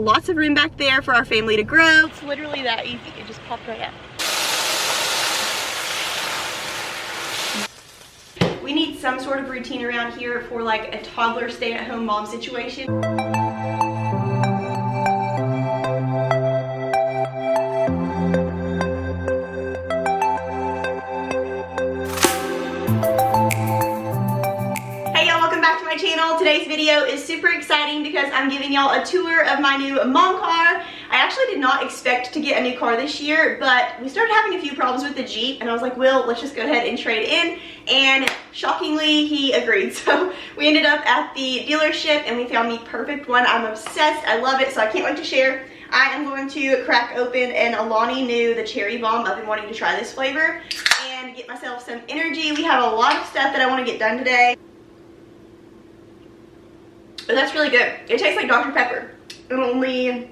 lots of room back there for our family to grow. It's literally that easy. It just popped right out. We need some sort of routine around here for like a toddler stay-at-home mom situation. Channel. Today's video is super exciting because I'm giving y'all a tour of my new mom car. I actually did not expect to get a new car this year, but we started having a few problems with the Jeep and I was like, Will, let's just go ahead and trade in, and shockingly he agreed. So we ended up at the dealership and we found the perfect one. I'm obsessed. I love it, so I can't wait to share. I am going to crack open an Alani Nu, the cherry bomb. I've been wanting to try this flavor and get myself some energy. We have a lot of stuff that I want to get done today. But that's really good. It tastes like Dr. Pepper and only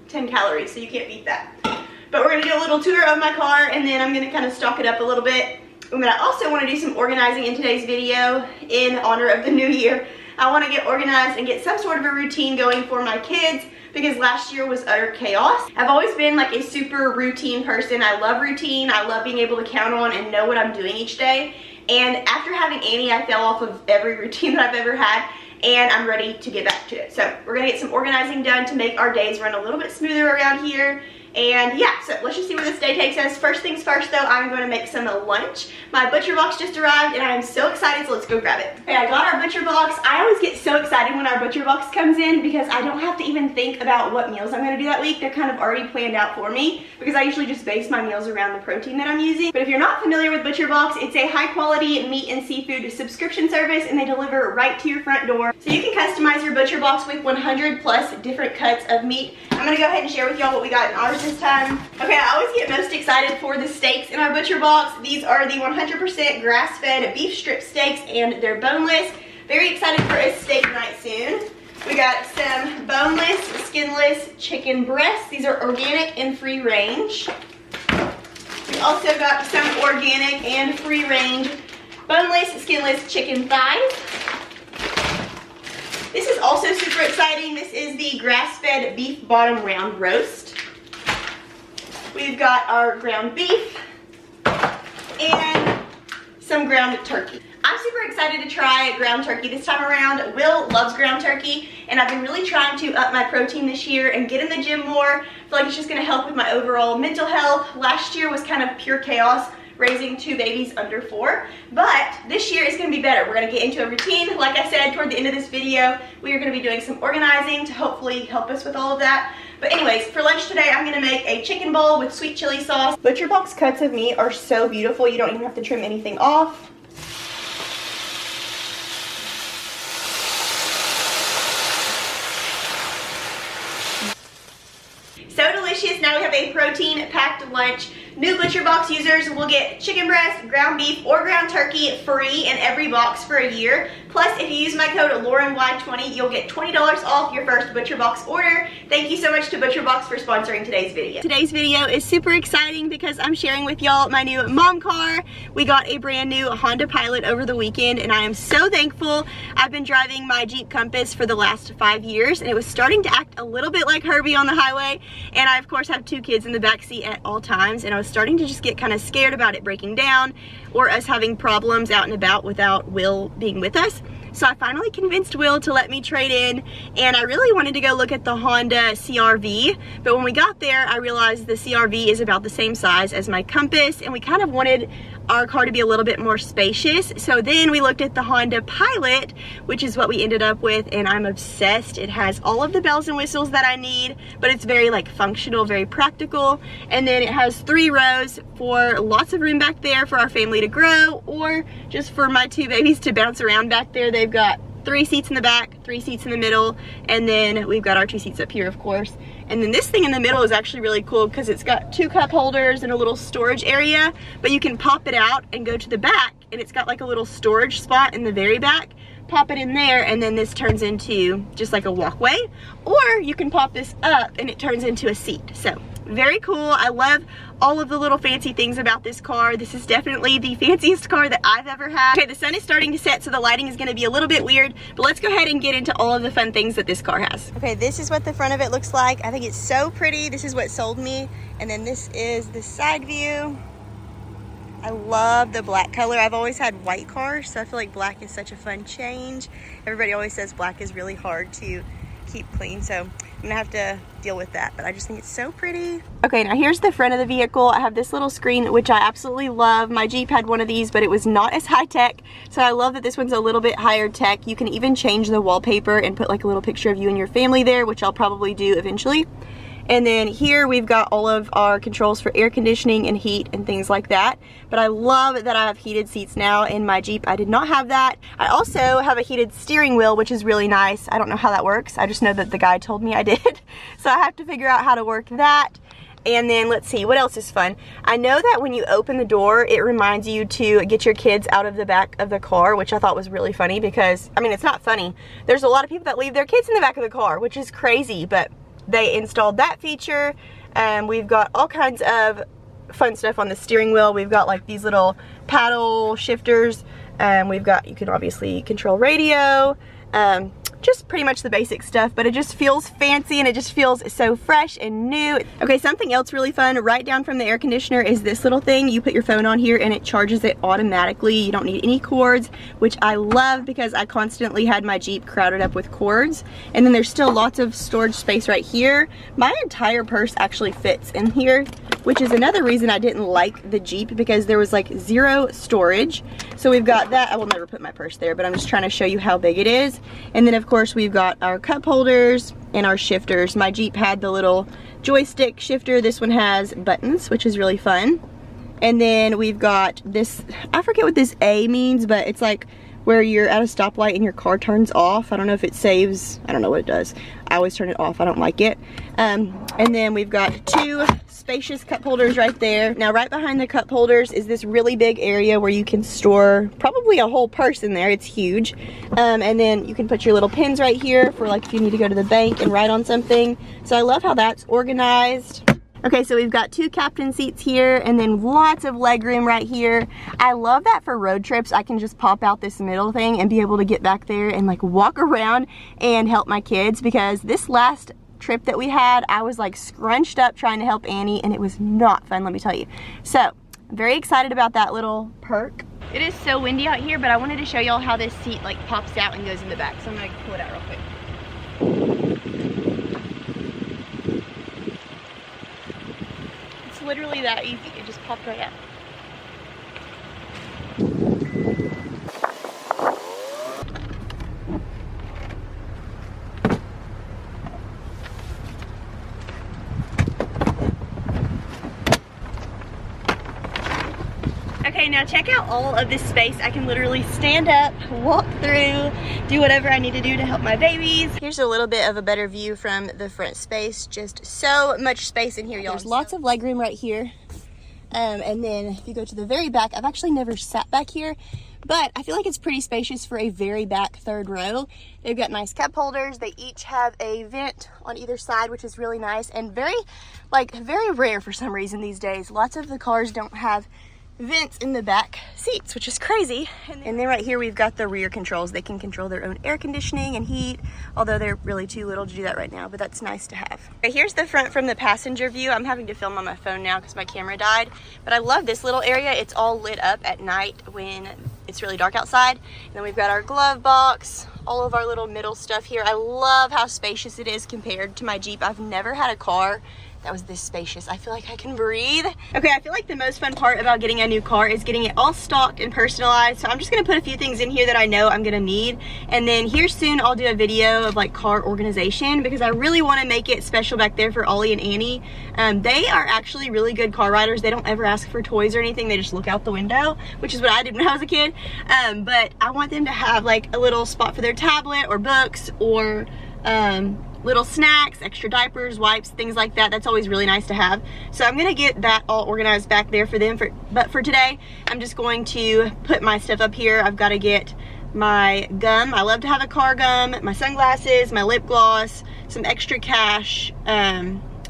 10 calories, so you can't beat that. But we're going to do a little tour of my car and then I'm going to kind of stock it up a little bit. And then I also want to do some organizing in today's video in honor of the new year. I want to get organized and get some sort of a routine going for my kids because last year was utter chaos. I've always been like a super routine person. I love routine. I love being able to count on and know what I'm doing each day. And after having Annie, I fell off of every routine that I've ever had. And I'm ready to get back to it. So we're gonna get some organizing done to make our days run a little bit smoother around here. And yeah, so let's just see where this day takes us. First things first though, I'm gonna make some lunch. My butcher box just arrived and I am so excited, so let's go grab it. Okay, I got our butcher box. I always get so excited when our butcher box comes in because I don't have to even think about what meals I'm gonna do that week. They're kind of already planned out for me because I usually just base my meals around the protein that I'm using. But if you're not familiar with Butcher Box, it's a high quality meat and seafood subscription service and they deliver right to your front door. So you can customize your butcher box with 100 plus different cuts of meat. I'm gonna go ahead and share with y'all what we got in ours this time. Okay, I always get most excited for the steaks in our butcher box. These are the 100% grass-fed beef strip steaks and they're boneless. Very excited for a steak night soon. We got some boneless, skinless chicken breasts. These are organic and free range. We also got some organic and free range boneless, skinless chicken thighs. This is also super exciting. This is the grass-fed beef bottom round roast. We've got our ground beef and some ground turkey. I'm super excited to try ground turkey this time around. Will loves ground turkey and I've been really trying to up my protein this year and get in the gym more. I feel like it's just gonna help with my overall mental health. Last year was kind of pure chaos raising 2 babies under 4, but this year is going to be better. We're going to get into a routine. Like I said, toward the end of this video, we are going to be doing some organizing to hopefully help us with all of that. But anyways, for lunch today, I'm going to make a chicken bowl with sweet chili sauce. Butcher Box cuts of meat are so beautiful. You don't even have to trim anything off. So delicious. Now we have a protein-packed lunch. New Butcher Box users will get chicken breast, ground beef, or ground turkey free in every box for a year. Plus, if you use my code LaurenY20, you'll get $20 off your first Butcher Box order. Thank you so much to Butcher Box for sponsoring today's video. Today's video is super exciting because I'm sharing with y'all my new mom car. We got a brand new Honda Pilot over the weekend and I am so thankful. I've been driving my Jeep Compass for the last 5 years and it was starting to act a little bit like Herbie on the highway. And I of course have 2 kids in the backseat at all times and I was starting to just get kind of scared about it breaking down or us having problems out and about without Will being with us. So I finally convinced Will to let me trade in and I really wanted to go look at the Honda CR-V, but when we got there I realized the CR-V is about the same size as my Compass and we kind of wanted our car to be a little bit more spacious. So then we looked at the Honda Pilot, which is what we ended up with, and I'm obsessed. It has all of the bells and whistles that I need, but it's very like functional, very practical. And then it has 3 rows for lots of room back there for our family to grow, or just for my 2 babies to bounce around back there. They've got 3 seats in the back, 3 seats in the middle, and then we've got our 2 seats up here, of course. And then this thing in the middle is actually really cool because it's got 2 cup holders and a little storage area, but you can pop it out and go to the back and it's got like a little storage spot in the very back. Pop it in there and then this turns into just like a walkway, or you can pop this up and it turns into a seat. So very cool. I love all of the little fancy things about this car. This is definitely the fanciest car that I've ever had. Okay, the sun is starting to set, so the lighting is gonna be a little bit weird, but let's go ahead and get into all of the fun things that this car has. Okay, this is what the front of it looks like. I think it's so pretty. This is what sold me. And then this is the side view. I love the black color. I've always had white cars, so I feel like black is such a fun change. Everybody always says black is really hard to keep clean, so I'm gonna have to deal with that, but I just think it's so pretty. Okay, now here's the front of the vehicle. I have this little screen, which I absolutely love. My Jeep had one of these, but it was not as high tech, so I love that this one's a little bit higher tech. You can even change the wallpaper and put like a little picture of you and your family there, which I'll probably do eventually. And then here we've got all of our controls for air conditioning and heat and things like that. But I love that I have heated seats now. In my Jeep, I did not have that. I also have a heated steering wheel, which is really nice. I don't know how that works. I just know that the guy told me I did. So I have to figure out how to work that. And then let's see, what else is fun? I know that when you open the door, it reminds you to get your kids out of the back of the car, which I thought was really funny because, I mean, it's not funny. There's a lot of people that leave their kids in the back of the car, which is crazy, but they installed that feature. We've got all kinds of fun stuff on the steering wheel. We've got like these little paddle shifters. We've got, you can obviously control radio. Just pretty much the basic stuff, but it just feels fancy and it just feels so fresh and new. Okay, something else really fun, right down from the air conditioner is this little thing. You put your phone on here and it charges it automatically. You don't need any cords, which I love because I constantly had my Jeep crowded up with cords. And then there's still lots of storage space right here. My entire purse actually fits in here, which is another reason I didn't like the Jeep, because there was like zero storage. So we've got that. I will never put my purse there, but I'm just trying to show you how big it is. And then of course we've got our cup holders and our shifters. My Jeep had the little joystick shifter. This one has buttons, which is really fun. And then we've got this, I forget what this A means, but it's like where you're at a stoplight and your car turns off. I don't know if it saves, I don't know what it does. I always turn it off, I don't like it. And then we've got two spacious cup holders right there. Now right behind the cup holders is this really big area where you can store probably a whole purse in there. It's huge. And then you can put your little pins right here for like if you need to go to the bank and write on something. So I love how that's organized. Okay, so we've got two captain seats here and then lots of leg room right here. I love that for road trips. I can just pop out this middle thing and be able to get back there and like walk around and help my kids, because this last trip that we had, I was like scrunched up trying to help Annie and it was not fun, let me tell you. So I'm very excited about that little perk. It is so windy out here, but I wanted to show y'all how this seat like pops out and goes in the back. So I'm gonna pull it out real quick. It's literally that easy. It just popped right out. Okay, now check out all of this space. I can literally stand up, walk through, do whatever I need to do to help my babies. Here's a little bit of a better view from the front space. Just so much space in here, y'all. There's lots of legroom right here. And then if you go to the very back, I've actually never sat back here, but I feel like it's pretty spacious for a very back third row. They've got nice cup holders. They each have a vent on either side, which is really nice and very rare for some reason these days. Lots of the cars don't have vents in the back seats, which is crazy. And then right here we've got the rear controls. They can control their own air conditioning and heat, although they're really too little to do that right now, but that's nice to have. Okay, here's the front from the passenger view. I'm having to film on my phone now because my camera died, but I love this little area. It's all lit up at night when it's really dark outside. And then we've got our glove box, all of our little middle stuff here. I love how spacious it is compared to my Jeep. I've never had a car that was this spacious. I feel like I can breathe. Okay, I feel like the most fun part about getting a new car is getting it all stocked and personalized. So I'm just gonna put a few things in here that I know I'm gonna need. And then here soon I'll do a video of like car organization, because I really wanna make it special back there for Ollie and Annie. They are actually really good car riders. They don't ever ask for toys or anything. They just look out the window, which is what I did when I was a kid. But I want them to have like a little spot for their tablet or books or little snacks, extra diapers, wipes, things like that. That's always really nice to have. So I'm gonna get that all organized back there for them. But for today, I'm just going to put my stuff up here. I've got to get my gum. I love to have a car gum, my sunglasses, my lip gloss, some extra cash,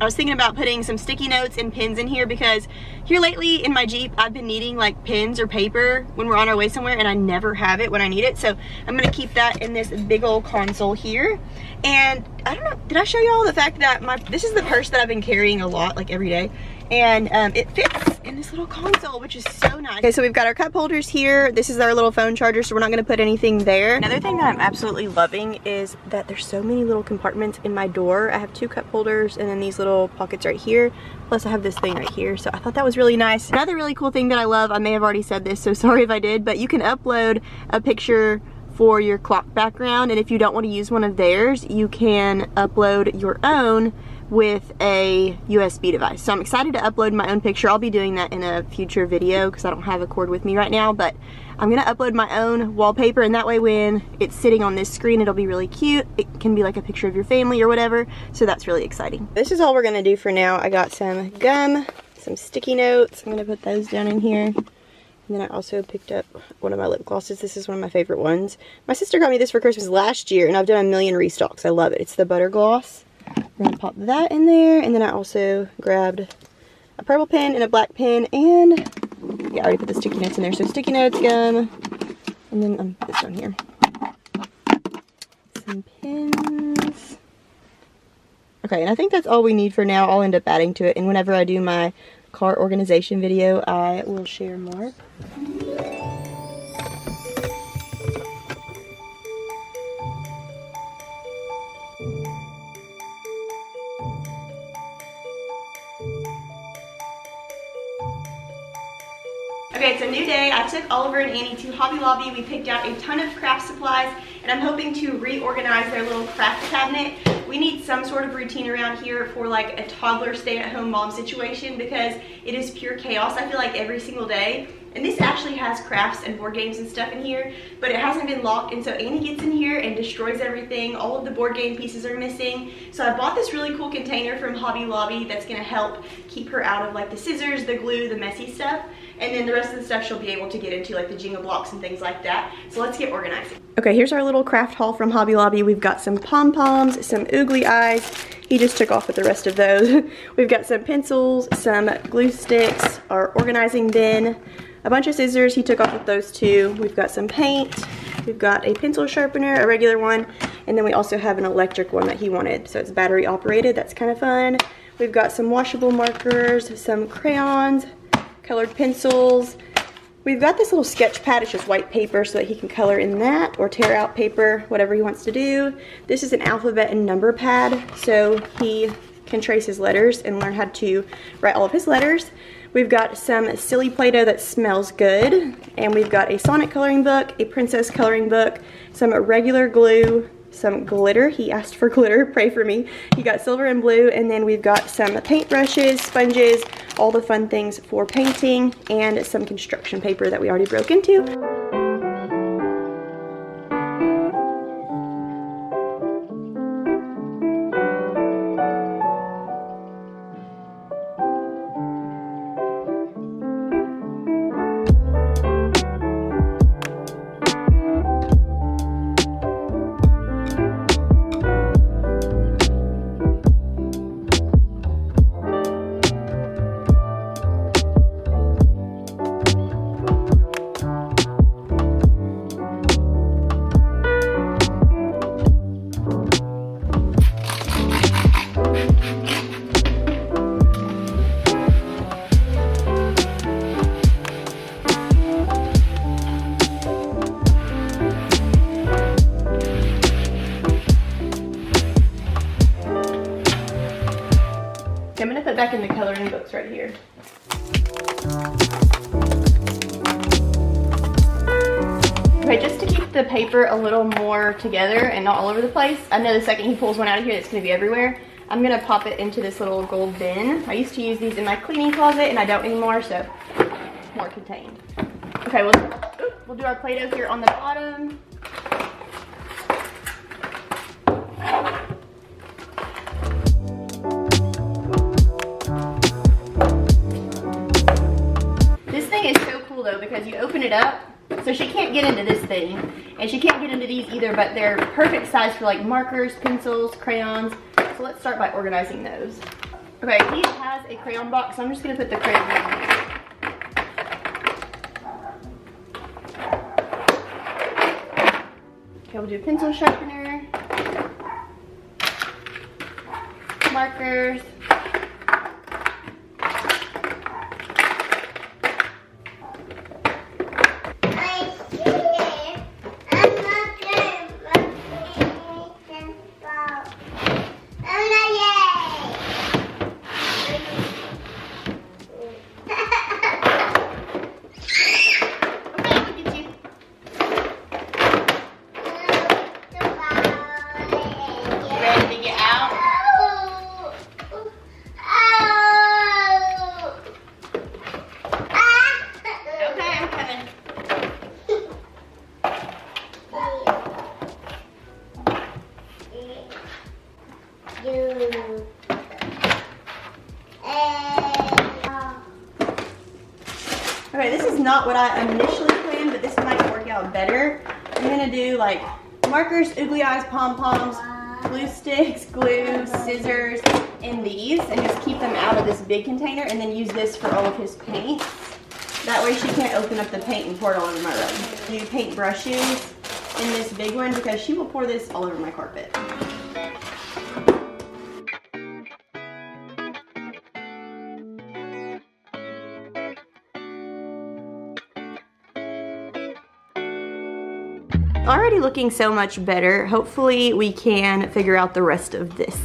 I was thinking about putting some sticky notes and pins in here because here lately in my Jeep, I've been needing like pins or paper when we're on our way somewhere, and I never have it when I need it. So I'm gonna keep that in this big old console here. And I don't know, did I show y'all the fact that this is the purse that I've been carrying a lot, like every day. And it fits in this little console, which is so nice. Okay, so we've got our cup holders here. This is our little phone charger, so we're not gonna put anything there. Another thing that I'm absolutely loving is that there's so many little compartments in my door. I have 2 cup holders and then these little pockets right here. Plus I have this thing right here, so I thought that was really nice. Another really cool thing that I love, I may have already said this, so sorry if I did, but you can upload a picture for your clock background, and if you don't want to use one of theirs, you can upload your own with a USB device. So I'm excited to upload my own picture. I'll be doing that in a future video because I don't have a cord with me right now, but I'm gonna upload my own wallpaper, and that way when it's sitting on this screen, it'll be really cute. It can be like a picture of your family or whatever, so that's really exciting. This is all we're gonna do for now. I got some gum, some sticky notes. I'm gonna put those down in here. And then I also picked up one of my lip glosses. This is one of my favorite ones. My sister got me this for Christmas last year, and I've done a million restocks. I love it. It's the butter gloss. We're gonna pop that in there, and then I also grabbed a purple pen and a black pen, and yeah, I already put the sticky notes in there. So sticky notes, gum, and then this one here. Some pins. Okay, and I think that's all we need for now. I'll end up adding to it, and whenever I do my car organization video, I will share more. Okay, it's a new day. I took Oliver and Annie to Hobby Lobby. We picked out a ton of craft supplies, and I'm hoping to reorganize their little craft cabinet. We need some sort of routine around here for like a toddler stay-at-home mom situation because it is pure chaos, I feel like, every single day. And this actually has crafts and board games and stuff in here, but it hasn't been locked, and so Annie gets in here and destroys everything. All of the board game pieces are missing. So I bought this really cool container from Hobby Lobby that's gonna help keep her out of like the scissors, the glue, the messy stuff. And then the rest of the stuff she'll be able to get into, like the Jenga blocks and things like that. So let's get organizing. Okay, here's our little craft haul from Hobby Lobby. We've got some pom-poms, some oogly eyes. He just took off with the rest of those. We've got some pencils, some glue sticks, our organizing bin, a bunch of scissors. He took off with those too. We've got some paint. We've got a pencil sharpener, a regular one, and then we also have an electric one that he wanted. So it's battery operated. That's kind of fun. We've got some washable markers, some crayons, colored pencils. We've got this little sketch pad. It's just white paper so that he can color in that or tear out paper, whatever he wants to do. This is an alphabet and number pad, so he can trace his letters and learn how to write all of his letters. We've got some silly Play-Doh that smells good, and we've got a Sonic coloring book, a Princess coloring book, some regular glue, some glitter. He asked for glitter, pray for me. He got silver and blue, and then we've got some paintbrushes, sponges, all the fun things for painting, and some construction paper that we already broke into. I'm gonna put back in the coloring books right here. Okay, just to keep the paper a little more together and not all over the place, I know the second he pulls one out of here, it's gonna be everywhere. I'm gonna pop it into this little gold bin. I used to use these in my cleaning closet and I don't anymore, so more contained. Okay, we'll do our Play-Doh here on the bottom. Though, because you open it up, so she can't get into this thing, and she can't get into these either, but they're perfect size for like markers, pencils, crayons. So let's start by organizing those. Okay, he has a crayon box, so I'm just gonna put the crayon in here. Okay, we'll do a pencil sharpener, markers, Okay, this is not what I initially planned, but this might work out better. I'm gonna do like markers, oogly eyes, pom-poms, glue sticks, glue, scissors, and these, and just keep them out of this big container, and then use this for all of his paints. That way she can't open up the paint and pour it all over my rug. Do paint brushes in this big one because she will pour this all over my carpet. Already looking so much better. Hopefully we can figure out the rest of this.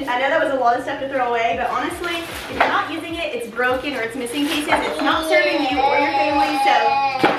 I know that was a lot of stuff to throw away, but honestly, if you're not using it, it's broken or it's missing pieces, it's not serving you or your family, so